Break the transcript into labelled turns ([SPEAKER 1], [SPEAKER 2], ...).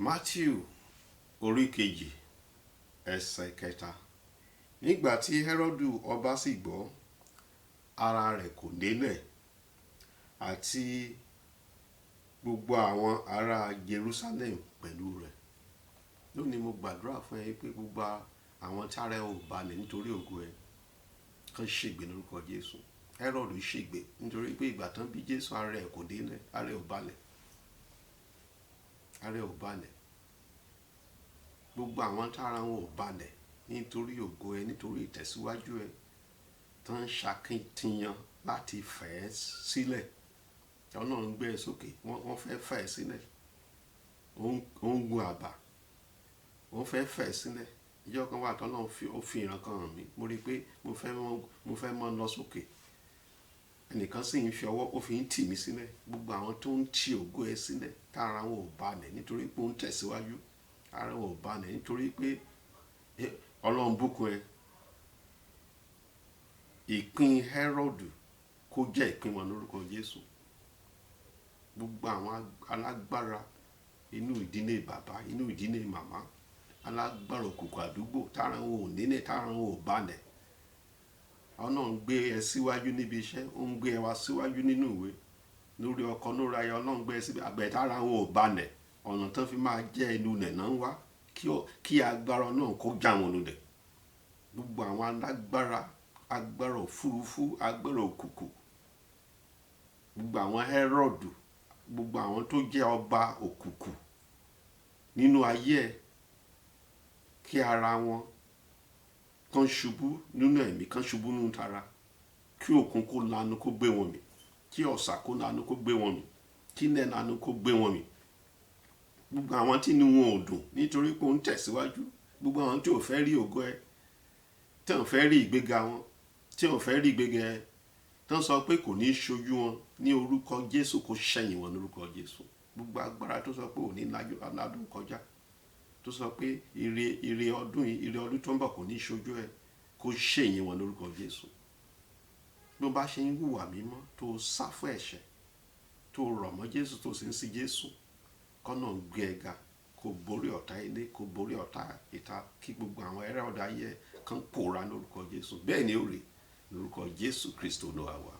[SPEAKER 1] Matteu orí kejì ẹsẹ̀ kẹta. Nígbà tí Herodu ọba sì gbọ́, ara rẹ̀ kò délẹ̀, àti gbogbo àwọn ará Jerusalẹmu pẹ̀lú rẹ̀. Lónìí mo gbàdúrà fún ẹ pé gbogbo àwọn tí ara ẹ ò balẹ̀ nítorí ògo ẹ kàn ṣègbé lórúkọ Jésù. Herodu ṣègbé nítorí pé ìgbà tán bí Jésù ara ẹ kò délẹ̀, ara ẹ ò balẹ̀. Ara ẹ ò balẹ̀. Gbogbo àwọn tí ara wọn ò balẹ̀ nítorí ògo ẹ, nítorí ìtẹ̀síwájú ẹ, tán ṣakitiyan láti fẹ̀ ẹ́ sílẹ̀. Ọlọ́run gbé ẹ sókè, wọ́n fẹ́ fẹ̀ ẹ́ sílẹ̀. Ó ń gun àbà, wọ́n fẹ́ fẹ̀ ẹ́ sílẹ̀. Ìjọ kan wà tọ́lọ́run ó fi ìran kan hàn mí. Mo rí i pé mo fẹ́ mọ́ lọ sókè. Ẹnìkan sì ń fi ọwọ́, ó fi ń tì mí sílẹ̀. Gbogbo àwọn tó ń tì ògo ẹ sílẹ̀, tára wọn ò balẹ̀ nítorí pé ó ń tẹ̀síwájú. Ara wọn ò balẹ̀ nítorí pé Ọlọ́run bùkún ẹ. Ìpín Herodu kó jẹ́ ìpín wọn lórúkọ Jésù. Gbogbo àwọn alágbára inú ìdílé bàbá, inú ìdílé màmá, alágbára òkùnkùn àdúgbò, tára wọn ò nílẹ̀, tára wọn ò balẹ̀. Ọlọ́run gbé ẹ síwájú níbi iṣẹ́, ó ń gbé ẹ wá síwájú nínú ìwé. Lórí ọkọ, lórí aya, Ọlọ́run gbé ẹ síbi àgbẹ̀, tára wọn ò balẹ̀. Ọ̀nà tán fi máa jẹ́ ẹnu nẹ̀ náà ń wá kí agbára náà kó já wọn lulẹ̀. Gbogbo àwọn alágbára, agbára òfurufú, agbára òkùnkùn, gbogbo àwọn Herodu, gbogbo àwọn tó jẹ́ ọba òkùnkùn nínú ayé ẹ, kí ara wọn kán ṣubú nínú ẹ̀mí, kán ṣubú nínú tara, kí òkun kó lanu kó gbé wọn mì, kí ọ̀sà kó lanu kó gbé wọn mì, kí ilẹ̀ lanu kó gbé wọn mì. Gbogbo àwọn tí inú wọn ò dùn nítorí pé ó ń tẹ̀síwájú, gbogbo àwọn tí ò fẹ́ rí ògo ẹ, tí ò fẹ́ rí ìgbéga wọn, tí ò fẹ́ rí ìgbéga ẹ, tí wọ́n sọ pé kò ní ṣojú wọn, ní orúkọ Jésù kó ṣẹ̀yìn wọn lórúkọ Jésù. Gbogbo agbára tó sọ pé ò ní ládùn kọjá, tó sọ pé ire ọdún tó ń bọ̀ kò ní ṣojú ẹ, kó ṣẹ̀yìn wọn lórúkọ Jésù. Bí wọ́n bá ṣe ń hùwà mímọ́, tó sá fún ẹ̀ṣẹ̀, tó rọ̀ mọ́ Jésù, tó sì ń sin Jésù, kọ́nà ń gbé ẹ ga, kó borí ọ̀tá ilé, kó borí ọ̀tá ìta, kí gbogbo àwọn ẹ̀rẹ́ ọ̀dà ayé kan pòórá lórúkọ Jésù. Bẹ́ẹ̀ ni ó rí lórúkọ Jésù Kristi Olúwa wa.